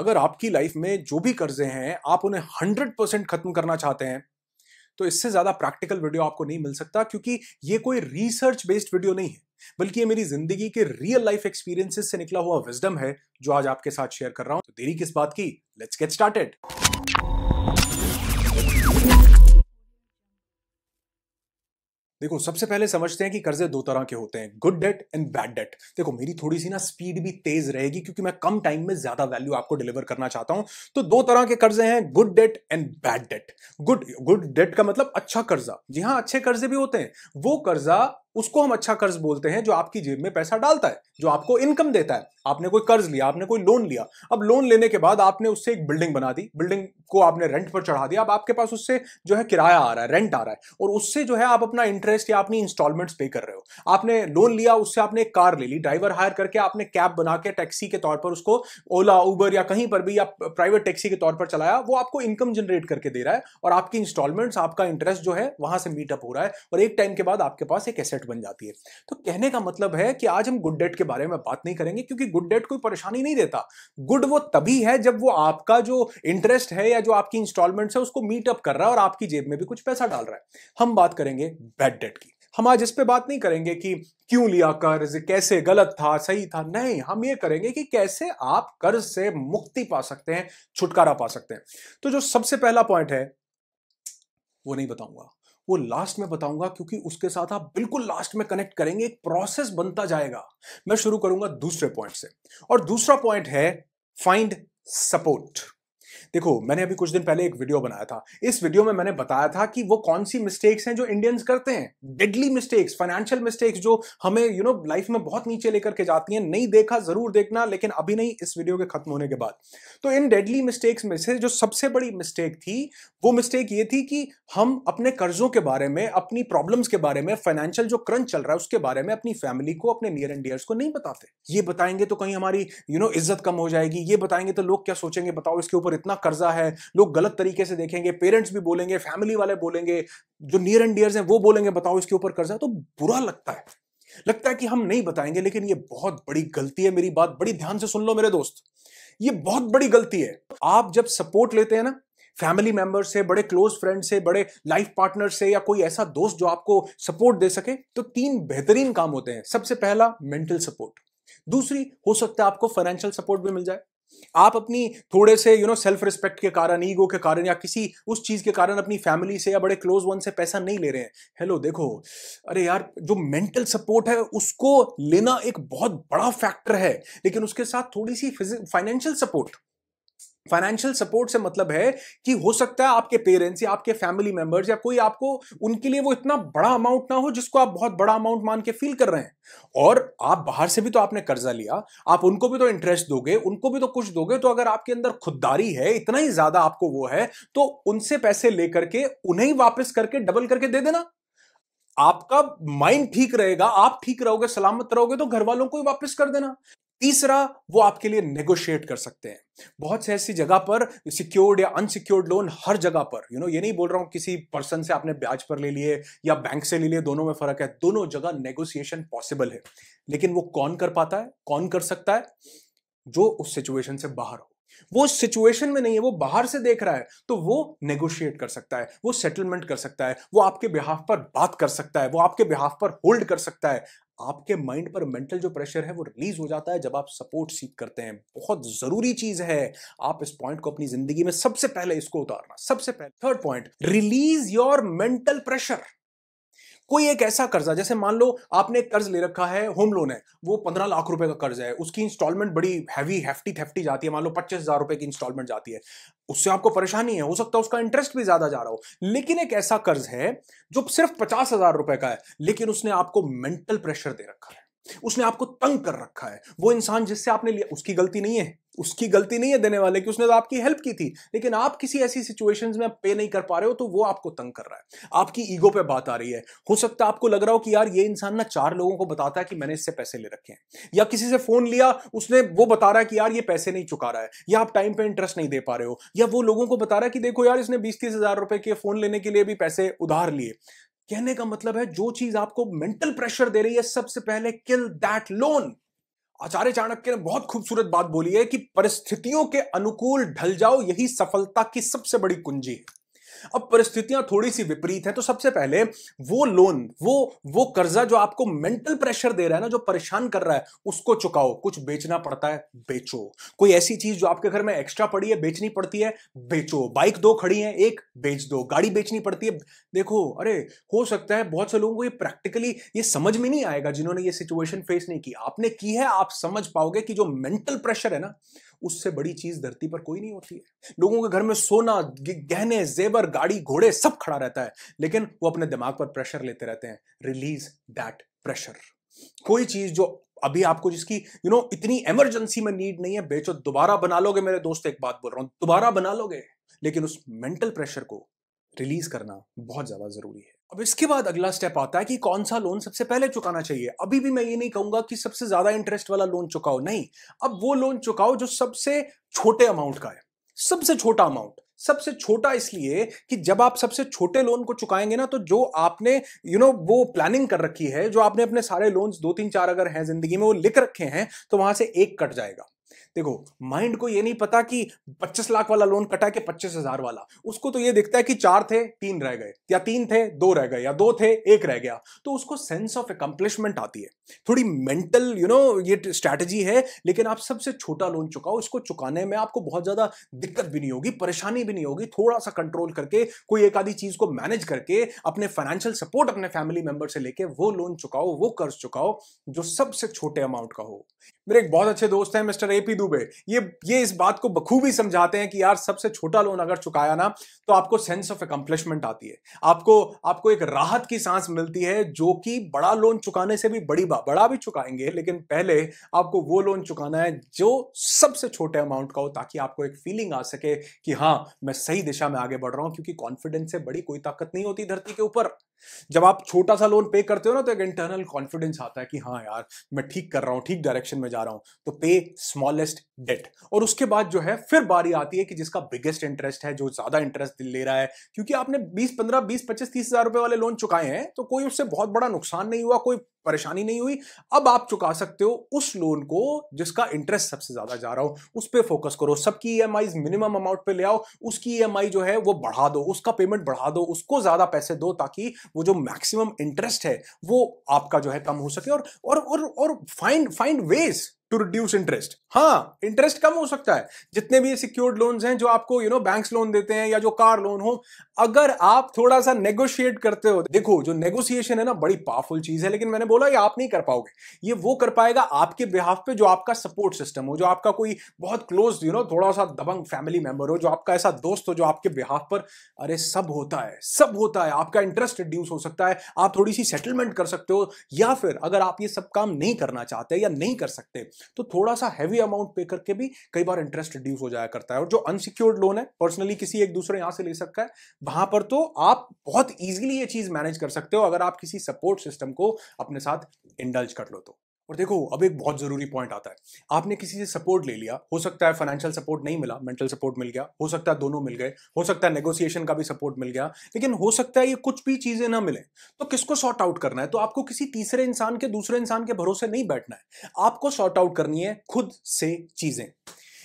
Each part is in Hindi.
अगर आपकी लाइफ में जो भी कर्जे हैं आप उन्हें 100% खत्म करना चाहते हैं तो इससे ज्यादा प्रैक्टिकल वीडियो आपको नहीं मिल सकता, क्योंकि ये कोई रिसर्च बेस्ड वीडियो नहीं है, बल्कि ये मेरी जिंदगी के रियल लाइफ एक्सपीरियंसेस से निकला हुआ विजडम है जो आज आपके साथ शेयर कर रहा हूं। तो देरी किस बात की, लेट्स गेट स्टार्टेड। देखो, सबसे पहले समझते हैं कि कर्जे दो तरह के होते हैं, good debt and bad debt. देखो, मेरी थोड़ी सी ना स्पीड भी तेज रहेगी क्योंकि मैं कम टाइम में ज्यादा वैल्यू आपको डिलीवर करना चाहता हूं। तो दो तरह के कर्जे हैं, good debt and bad debt. Good debt का मतलब अच्छा कर्जा। जी हाँ, अच्छे कर्जे भी होते हैं। वो कर्जा, उसको हम अच्छा कर्ज बोलते हैं जो आपकी जेब में पैसा डालता है, जो आपको इनकम देता है। आपने कोई कर्ज लिया, आपने कोई लोन लिया, अब लोन लेने के बाद आपने उससे एक बिल्डिंग बना दी, बिल्डिंग को आपने रेंट पर चढ़ा दिया, अब आपके पास उससे जो है किराया आ रहा है, रेंट आ रहा है, और उससे जो है आप अपना इंटरेस्ट या अपनी इंस्टॉलमेंट्स पे कर रहे हो। आपने लोन लिया, उससे आपने एक कार ले ली, ड्राइवर हायर करके आपने कैब बना के टैक्सी के तौर पर उसको ओला उबर या कहीं पर भी या प्राइवेट टैक्सी के तौर पर चलाया, वो आपको इनकम जनरेट करके दे रहा है और आपकी इंस्टॉलमेंट्स, आपका इंटरेस्ट जो है वहां से मीटअप हो रहा है और एक टाइम के बाद आपके पास एक एसेट बन जाती है। तो कहने का मतलब है कि आज हम गुड डेट के बारे में बात नहीं करेंगे, क्योंकि गुड डेट कोई परेशानी नहीं देता। गुड वो तभी है जब वो आपका जो इंटरेस्ट है या जो आपकी इंस्टॉलमेंट्स है उसको मीट अप कर रहा है और आपकी जेब में भी कुछ पैसा डाल रहा है। हम बात करेंगे बैड डेट की। हम आज इस पे बात नहीं करेंगे कि क्यों लिया कर्ज, कैसे गलत था, सही था, नहीं, हम ये करेंगे कि कैसे आप कर्ज से मुक्ति पा सकते हैं, छुटकारा पा सकते हैं। तो जो सबसे पहला पॉइंट है वो नहीं बताऊंगा, वो लास्ट में बताऊंगा, क्योंकि उसके साथ आप बिल्कुल लास्ट में कनेक्ट करेंगे, एक प्रोसेस बनता जाएगा। मैं शुरू करूंगा दूसरे पॉइंट से, और दूसरा पॉइंट है फाइंड सपोर्ट। देखो, मैंने अभी कुछ दिन पहले एक वीडियो बनाया था। इस वीडियो में मैंने बताया था कि वो कौन सी मिस्टेक्स हैं जो इंडियंस करते हैं, डेडली मिस्टेक्स, फाइनेंशियल मिस्टेक्स जो हमें लाइफ में बहुत नीचे लेकर के जाती हैं। नहीं देखा जरूर देखना, लेकिन अभी नहीं, इस वीडियो के खत्म होने के बाद। तो इन डेडली मिस्टेक्स में से जो सबसे बड़ी मिस्टेक थी, वो मिस्टेक ये थी कि हम अपने कर्जों के बारे में, अपनी प्रॉब्लम्स के बारे में, फाइनेंशियल जो क्रंच चल रहा है उसके बारे में अपनी फैमिली को, अपने नियर एंड डियर्स को नहीं बताते। ये बताएंगे तो कहीं हमारी इज्जत कम हो जाएगी, ये बताएंगे तो लोग क्या सोचेंगे, बताओ इसके ऊपर इतना कर्जा है, लोग गलत तरीके से देखेंगे, पेरेंट्स भी बोलेंगे, फैमिली वाले बोलेंगे, जो नियर एंड डियर्स हैं वो बोलेंगे बताओ इसके ऊपर कर्जा। तो बुरा लगता है कि हम नहीं बताएंगे, लेकिन ये बहुत बड़ी गलती है। मेरी बात बड़ी ध्यान से सुन लो मेरे दोस्त, ये बहुत बड़ी गलती है। आप जब सपोर्ट लेते हैं ना फैमिली मेंबर से, बड़े क्लोज फ्रेंड से, बड़े लाइफ पार्टनर से, या कोई ऐसा दोस्त जो आपको सपोर्ट दे सके, तो तीन बेहतरीन काम होते हैं। सबसे पहला मेंटल सपोर्ट, दूसरी हो सकता है आपको फाइनेंशियल सपोर्ट भी मिल जाए। आप अपनी थोड़े से सेल्फ रिस्पेक्ट के कारण, ईगो के कारण, या किसी उस चीज के कारण अपनी फैमिली से या बड़े क्लोज वन से पैसा नहीं ले रहे हैं। हेलो देखो, अरे यार, जो मेंटल सपोर्ट है उसको लेना एक बहुत बड़ा फैक्टर है, लेकिन उसके साथ थोड़ी सी फाइनेंशियल सपोर्ट। फाइनेंशियल सपोर्ट से मतलब है कि हो सकता है आपके पेरेंट्स या आपके फैमिली मेंबर्स या कोई आपको, उनके लिए वो इतना बड़ा अमाउंट ना हो जिसको आप बहुत बड़ा अमाउंट मान के फील कर रहे हैं। और आप बाहर से भी तो आपने कर्जा लिया, आप उनको भी तो इंटरेस्ट दोगे, उनको भी तो कुछ दोगे। तो अगर आपके अंदर खुददारी है, इतना ही ज्यादा आपको वो है, तो उनसे पैसे लेकर के उन्हें ही वापस करके डबल करके दे देना। आपका माइंड ठीक रहेगा, आप ठीक रहोगे, सलामत रहोगे, तो घर वालों को ही वापस कर देना। तीसरा, वो आपके लिए नेगोशिएट कर सकते हैं। बहुत से ऐसी जगह पर सिक्योर्ड या अनसिक्योर्ड लोन, हर जगह पर, ये नहीं बोल रहा हूं किसी पर्सन से आपने ब्याज पर ले लिए या बैंक से ले लिए, दोनों में फर्क है। दोनों जगह नेगोशिएशन पॉसिबल है, लेकिन वो कौन कर पाता है, कौन कर सकता है? जो उस सिचुएशन से बाहर हो। वो सिचुएशन में नहीं है, वो बाहर से देख रहा है, तो वो नेगोशिएट कर सकता है, वो सेटलमेंट कर सकता है, वो आपके बिहाफ पर बात कर सकता है, वो आपके बिहाफ पर होल्ड कर सकता है। आपके माइंड पर मेंटल जो प्रेशर है वो रिलीज हो जाता है जब आप सपोर्ट सीख करते हैं। बहुत जरूरी चीज है, आप इस पॉइंट को अपनी जिंदगी में सबसे पहले इसको उतारना। सबसे पहले third point, release your mental pressure. कोई एक ऐसा कर्जा, जैसे मान लो आपने एक कर्ज ले रखा है, होम लोन है, वो 15 लाख रुपए का कर्ज है, उसकी इंस्टॉलमेंट बड़ी हैवी हेफ्टी जाती है, मान लो 25,000 रुपए की इंस्टॉलमेंट जाती है। उससे आपको परेशानी है, हो सकता है उसका इंटरेस्ट भी ज्यादा जा रहा हो। लेकिन एक ऐसा कर्ज है जो सिर्फ 50,000 रुपए का है, लेकिन उसने आपको मेंटल प्रेशर दे रखा है, उसने आपको तंग कर रखा है। वो इंसान जिससे आपने लिया, उसकी गलती नहीं है, उसकी गलती नहीं है देने वाले की, उसने तो आपकी हेल्प की थी, लेकिन आप किसी ऐसी सिचुएशंस में पे नहीं कर पा रहे हो, तो वो आपको तंग कर रहा है। आपकी ईगो पे बात आ रही है। हो सकता है आपको लग रहा हो कि यार ये इंसान ना 4 लोगों को बताता है कि मैंने इससे पैसे ले रखे हैं, या किसी से फोन लिया, उसने वो बता रहा है कि यार ये पैसे नहीं चुका रहा है, या आप टाइम पे इंटरेस्ट नहीं दे पा रहे हो, या वो लोगों को बता रहा है कि देखो यार इसने 20-30 हजार रुपए के फोन लेने के लिए भी पैसे उधार लिए। कहने का मतलब है, जो चीज आपको मेंटल प्रेशर दे रही है, सबसे पहले किल दैट लोन। आचार्य चाणक्य ने बहुत खूबसूरत बात बोली है कि परिस्थितियों के अनुकूल ढल जाओ, यही सफलता की सबसे बड़ी कुंजी है। अब परिस्थितियां थोड़ी सी विपरीत हैं, तो सबसे पहले वो लोन, वो कर्जा जो आपको मेंटल प्रेशर दे रहा है ना, जो परेशान कर रहा है, उसको चुकाओ। कुछ बेचना पड़ता है, बेचो। कोई ऐसी चीज जो आपके घर में एक्स्ट्रा पड़ी है, बेचनी पड़ती है, बेचो। बाइक दो खड़ी है, एक बेच दो। गाड़ी बेचनी पड़ती है, देखो। अरे, हो सकता है बहुत से लोगों को ये प्रैक्टिकली ये समझ में नहीं आएगा, जिन्होंने ये सिचुएशन फेस नहीं की। आपने की है, आप समझ पाओगे कि जो मेंटल प्रेशर है ना, उससे बड़ी चीज धरती पर कोई नहीं होती है। लोगों के घर में सोना, गहने, जेवर, गाड़ी, घोड़े सब खड़ा रहता है, लेकिन वो अपने दिमाग पर प्रेशर लेते रहते हैं। Release that pressure. कोई चीज जो अभी आपको जिसकी इतनी इमरजेंसी में नीड नहीं है, बेचो। दोबारा बना लोगे मेरे दोस्त, एक बात बोल रहा हूं, दोबारा बना लोगे, लेकिन उस मेंटल प्रेशर को रिलीज करना बहुत ज्यादा जरूरी है। अब इसके बाद अगला स्टेप आता है कि कौन सा लोन सबसे पहले चुकाना चाहिए। अभी भी मैं ये नहीं कहूंगा कि सबसे ज्यादा इंटरेस्ट वाला लोन चुकाओ, नहीं। अब वो लोन चुकाओ जो सबसे छोटे अमाउंट का है। सबसे छोटा अमाउंट, सबसे छोटा इसलिए कि जब आप सबसे छोटे लोन को चुकाएंगे ना, तो जो आपने वो प्लानिंग कर रखी है, जो आपने अपने सारे लोन्स 2 3 4 अगर हैं जिंदगी में, वो लिख रखे हैं, तो वहां से एक कट जाएगा। देखो, माइंड को ये नहीं पता कि 25 लाख वाला लोन कटा के 25,000 वाला। उसको तो ये दिखता है कि 4 थे 3 रह गए, या 3 थे 2 रह गए, या 2 थे 1 रह गया। तो उसको सेंस ऑफ अकम्प्लिशमेंट आती है। थोड़ी मेंटल ये स्ट्रैटेजी है। लेकिन आप सबसे छोटा लोन चुकाओ। इसको चुकाने में आपको बहुत ज्यादा दिक्कत भी नहीं होगी, परेशानी भी नहीं होगी। थोड़ा सा कंट्रोल करके, कोई एक आधी चीज को मैनेज करके, अपने फाइनेंशियल सपोर्ट अपने फैमिली मेंबर से लेके वो लोन चुकाओ, वो कर्ज चुकाओ जो सबसे छोटे अमाउंट का हो। मेरे एक बहुत अच्छे दोस्त हैं मिस्टर एपी दुबे, ये इस बात को बखूबी समझाते हैं कि यार, सबसे छोटा लोन अगर चुकाया ना, तो आपको सेंस ऑफ अकम्प्लिशमेंट आती है। आपको एक राहत की सांस मिलती है, जो कि बड़ा लोन चुकाने से भी बड़ा भी चुकाएंगे, लेकिन पहले आपको वो लोन चुकाना है जो सबसे छोटे अमाउंट का हो, ताकि आपको एक फीलिंग आ सके कि हाँ, मैं सही दिशा में आगे बढ़ रहा हूं। क्योंकि कॉन्फिडेंस से बड़ी कोई ताकत नहीं होती धरती के ऊपर। जब आप छोटा सा लोन पे करते हो ना, तो एक इंटरनल कॉन्फिडेंस आता है कि हाँ यार, मैं ठीक कर रहा हूं, ठीक डायरेक्शन में जा रहा हूं। तो पे स्मॉलेस्ट डेट। और उसके बाद जो है, फिर बारी आती है कि जिसका बिगेस्ट इंटरेस्ट है, जो ज्यादा इंटरेस्ट ले रहा है। क्योंकि आपने 20 15 20 25 30 हजार रुपए वाले लोन चुकाए हैं, तो कोई उससे बहुत बड़ा नुकसान नहीं हुआ, कोई परेशानी नहीं हुई। अब आप चुका सकते हो उस लोन को जिसका इंटरेस्ट सबसे ज्यादा जा रहा हो। उस पर फोकस करो। सबकी ईएमआई मिनिमम अमाउंट पे ले आओ। उसकी ईएमआई जो है वो बढ़ा दो, उसका पेमेंट बढ़ा दो, उसको ज्यादा पैसे दो, ताकि वो जो मैक्सिमम इंटरेस्ट है वो आपका जो है कम हो सके। और find ways to reduce interest. हाँ, इंटरेस्ट कम हो सकता है। जितने भी सिक्योर्ड लोन्स हैं जो आपको बैंक्स लोन देते हैं, या जो कार लोन हो, अगर आप थोड़ा सा नेगोशिएट करते हो। देखो, जो नेगोशिएशन है ना, बड़ी पावरफुल चीज है। लेकिन मैंने बोला, ये आप नहीं कर पाओगे। ये वो कर पाएगा आपके बिहाफ पे जो आपका सपोर्ट सिस्टम हो, जो आपका कोई बहुत क्लोज थोड़ा सा दबंग फैमिली मेंबर हो, जो आपका ऐसा दोस्त हो जो आपके बिहाफ पर, अरे सब होता है, सब होता है। आपका इंटरेस्ट रिड्यूस हो सकता है, आप थोड़ी सी सेटलमेंट कर सकते हो। या फिर अगर आप ये सब काम नहीं करना चाहते या नहीं कर सकते, तो थोड़ा सा हैवी अमाउंट पे करके भी कई बार इंटरेस्ट रिड्यूस हो जाया करता है। और जो अनसिक्योर्ड लोन है, पर्सनली किसी एक दूसरे यहां से ले सकता है, वहां पर तो आप बहुत इजीली ये चीज मैनेज कर सकते हो, अगर आप किसी सपोर्ट सिस्टम को अपने साथ इंडल्ज कर लो तो। और देखो, अब एक बहुत जरूरी पॉइंट आता है। आपने किसी से सपोर्ट ले लिया, हो सकता है फाइनेंशियल सपोर्ट नहीं मिला, मेंटल सपोर्ट मिल गया, हो सकता है दोनों मिल गए, हो सकता है नेगोशिएशन का भी सपोर्ट मिल गया, लेकिन हो सकता है ये कुछ भी चीजें ना मिले। तो किसको सॉर्ट आउट करना है? तो आपको किसी तीसरे इंसान के, दूसरे इंसान के भरोसे नहीं बैठना है। आपको सॉर्ट आउट करनी है खुद से चीजें।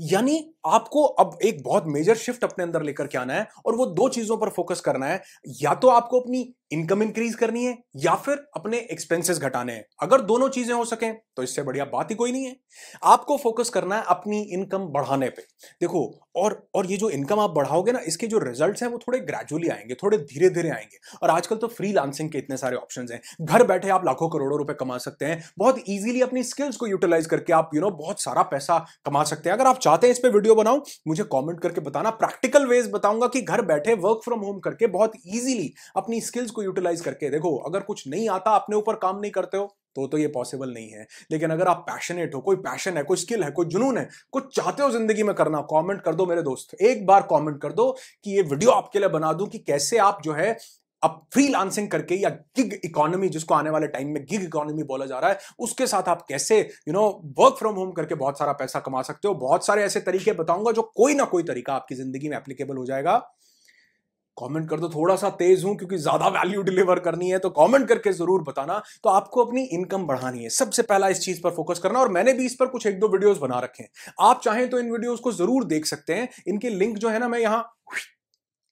यानी आपको अब एक बहुत मेजर शिफ्ट अपने अंदर लेकर के आना है, और वो दो चीजों पर फोकस करना है। या तो आपको अपनी इनकम इंक्रीज करनी है, या फिर अपने एक्सपेंसेस घटाने हैं। अगर दोनों चीजें हो सकें, तो इससे बढ़िया बात ही कोई नहीं है। आपको फोकस करना है अपनी इनकम बढ़ाने पे। देखो, और ये जो इनकम आप बढ़ाओगे ना, इसके जो रिजल्ट्स हैं वो थोड़े ग्रेजुअली आएंगे, थोड़े धीरे धीरे आएंगे। और आजकल तो फ्रीलांसिंग के इतने सारे ऑप्शंस हैं। घर बैठे आप लाखों करोड़ों रुपए कमा सकते हैं। बहुत इजीली अपनी स्किल्स को यूटिलाइज करके आप बहुत सारा पैसा कमा सकते हैं। अगर आप चाहते हैं इस पे वीडियो बनाऊं, मुझे कमेंट करके बताना। प्रैक्टिकल वेज बताऊंगा कि घर बैठे वर्क फ्रॉम होम करके बहुत इजीली अपनी स्किल्स को यूटिलाइज करके। देखो, अगर कुछ नहीं आता, अपने ऊपर काम नहीं करते हो, तो ये पॉसिबल नहीं है। लेकिन अगर आप पैशनेट हो, कोई पैशन है, कोई स्किल है, कोई जुनून है, कुछ चाहते हो जिंदगी में करना, कमेंट कर दो मेरे दोस्त। एक बार कमेंट कर दो कि ये वीडियो आपके लिए बना दूं कि कैसे आप जो है अब फ्रीलांसिंग करके, या गिग इकोनॉमी, जिसको आने वाले टाइम में गिग इकोनॉमी बोला जा रहा है, उसके साथ आप कैसे वर्क फ्रॉम होम करके बहुत सारा पैसा कमा सकते हो। बहुत सारे ऐसे तरीके बताऊंगा, जो कोई ना कोई तरीका आपकी जिंदगी में एप्लीकेबल हो जाएगा। कमेंट कर दो, थोड़ा सा तेज हूं क्योंकि ज्यादा वैल्यू डिलीवर करनी है, तो कमेंट करके जरूर बताना। तो आपको अपनी इनकम बढ़ानी है, सबसे पहला इस चीज पर फोकस करना, और मैंने भी इस पर कुछ एक दो वीडियोस बना रखे हैं, आप चाहें तो इन वीडियोस को जरूर देख सकते हैं। इनके लिंक जो है ना, मैं यहां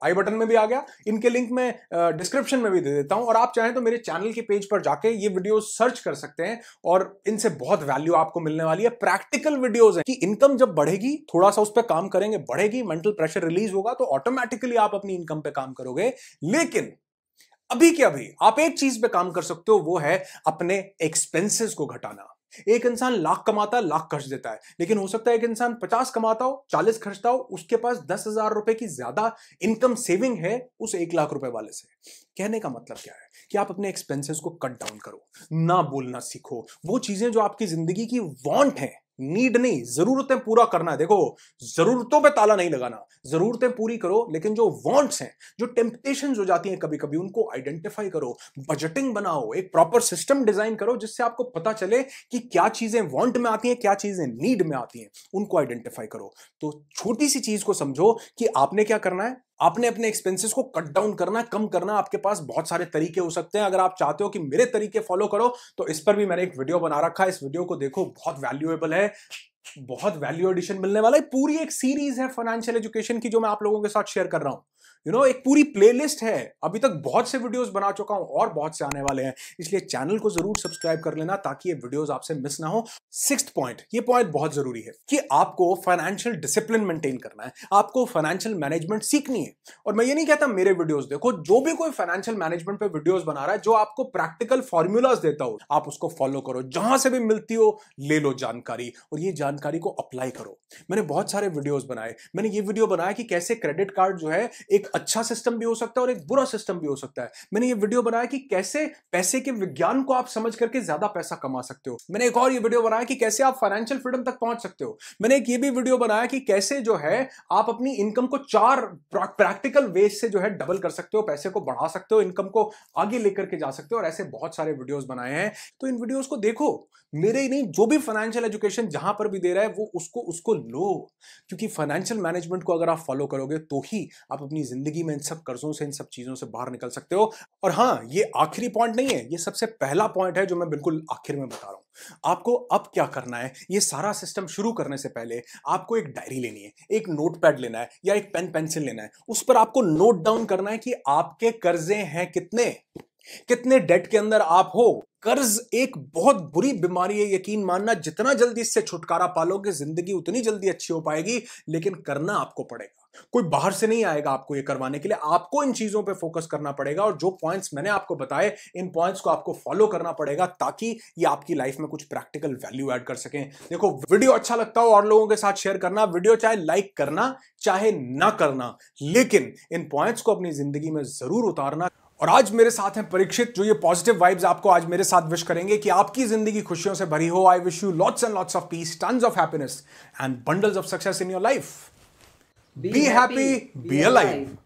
आई बटन में भी आ गया, इनके लिंक में डिस्क्रिप्शन में भी दे देता हूं, और आप चाहें तो मेरे चैनल के पेज पर जाके ये वीडियो सर्च कर सकते हैं, और इनसे बहुत वैल्यू आपको मिलने वाली है। प्रैक्टिकल वीडियोस हैं कि इनकम जब बढ़ेगी, थोड़ा सा उस पर काम करेंगे, बढ़ेगी, मेंटल प्रेशर रिलीज होगा, तो ऑटोमेटिकली आप अपनी इनकम पे काम करोगे। लेकिन अभी के अभी आप एक चीज पे काम कर सकते हो, वो है अपने एक्सपेंसेस को घटाना। एक इंसान लाख कमाता है, लाख खर्च देता है, लेकिन हो सकता है एक इंसान 50 कमाता हो, 40 खर्चता हो, उसके पास 10,000 रुपए की ज्यादा इनकम सेविंग है उस 1 लाख रुपए वाले से। कहने का मतलब क्या है कि आप अपने एक्सपेंसेस को कट डाउन करो, ना बोलना सीखो, वो चीजें जो आपकी जिंदगी की वांट है, नीड नहीं, जरूरतें पूरा करना है। देखो, जरूरतों पे ताला नहीं लगाना, जरूरतें पूरी करो, लेकिन जो वांट्स हैं, जो टेम्पटेशंस हो जाती हैं कभी कभी, उनको आइडेंटिफाई करो, बजटिंग बनाओ, एक प्रॉपर सिस्टम डिजाइन करो, जिससे आपको पता चले कि क्या चीजें वांट में आती हैं, क्या चीजें नीड में आती हैं, उनको आइडेंटिफाई करो। तो छोटी सी चीज को समझो कि आपने क्या करना है, आपने अपने एक्सपेंसेस को कट डाउन करना, कम करना। आपके पास बहुत सारे तरीके हो सकते हैं, अगर आप चाहते हो कि मेरे तरीके फॉलो करो, तो इस पर भी मैंने एक वीडियो बना रखा है, इस वीडियो को देखो, बहुत वैल्यूएबल है, बहुत वैल्यू एडिशन मिलने वाला है। पूरी एक सीरीज है फाइनेंशियल एजुकेशन की जो मैं आप लोगों के साथ शेयर कर रहा हूं। एक पूरी प्लेलिस्ट है, अभी तक बहुत से वीडियोस बना चुका हूं और बहुत से आने वाले हैं, इसलिए चैनल को जरूर सब्सक्राइब कर लेना ताकि ये वीडियोस आपसे मिस ना हो। 6th पॉइंट, ये पॉइंट बहुत जरूरी है कि आपको फाइनेंशियल डिसिप्लिन मेंटेन करना है, आपको फाइनेंशियल मैनेजमेंट सीखनी है। और मैं ये नहीं कहता मेरे वीडियोस देखो, जो भी कोई फाइनेंशियल मैनेजमेंट पे वीडियोस बना रहा है, जो आपको प्रैक्टिकल फॉर्मूलाज देता हो, आप उसको फॉलो करो, जहां से भी मिलती हो ले लो जानकारी, और ये जानकारी को अप्लाई करो। मैंने बहुत सारे वीडियोस बनाए, मैंने ये वीडियो बनाया कि कैसे क्रेडिट कार्ड जो है एक अच्छा सिस्टम भी हो सकता है और एक बुरा सिस्टम भी हो सकता है। मैंने ये वीडियो बनाया कि कैसे पैसे के विज्ञान को आप समझ करके ज्यादा पैसा कमा सकते हो। मैंने एक और ये वीडियो बनाया कि कैसे आप फाइनेंशियल फ्रीडम तक पहुंच सकते हो। मैंने एक ये भी वीडियो बनाया कि कैसे जो है आप अपनी इनकम को 4 प्रैक्टिकल वेज से जो है डबल कर सकते हो, पैसे को बढ़ा सकते हो, इनकम को आगे लेकर के जा सकते हो, और ऐसे बहुत सारे वीडियोस बनाए हैं। तो इन वीडियोस को देखो, मेरे ही नहीं, जो भी फाइनेंशियल एजुकेशन जहां पर भी दे रहा है वो उसको लो, क्योंकि फाइनेंशियल मैनेजमेंट को अगर आप फॉलो करोगे तो ही आप अपनी जिंदगी में इन सब कर्जों से, इन सब चीजों से बाहर निकल सकते हो। और हाँ, ये आखिरी पॉइंट नहीं है, ये सबसे पहला पॉइंट है जो मैं बिल्कुल आखिर में बता रहा हूं। आपको अब क्या करना है, ये सारा सिस्टम शुरू करने से पहले आपको एक डायरी लेनी है, एक नोटपैड लेना है, या एक पेन पेंसिल लेना है। उस पर आपको नोट डाउन करना है कि आपके कर्जे हैं कितने, कितने डेट के अंदर आप हो। कर्ज एक बहुत बुरी बीमारी है, यकीन मानना, जितना जल्दी इससे छुटकारा पालोगे जिंदगी उतनी जल्दी अच्छी हो पाएगी, लेकिन करना आपको पड़ेगा। कोई बाहर से नहीं आएगा आपको ये करवाने के लिए, आपको इन चीजों पे फोकस करना पड़ेगा, और जो पॉइंट्स मैंने आपको बताए, इन पॉइंट्स को आपको फॉलो करना पड़ेगा ताकि ये आपकी लाइफ में कुछ प्रैक्टिकल वैल्यू ऐड कर सकें। देखो, वीडियो अच्छा लगता हो और लोगों के साथ शेयर करना, वीडियो चाहे लाइक करना चाहे ना करना, लेकिन इन पॉइंट्स को अपनी जिंदगी में जरूर उतारना। और आज मेरे साथ हैं परीक्षित, जो ये पॉजिटिव वाइब्स आपको आज मेरे साथ विश करेंगे कि आपकी जिंदगी खुशियों से भरी हो। I wish you lots and lots of peace, tons of happiness and bundles of success in your life. Be happy, be alive.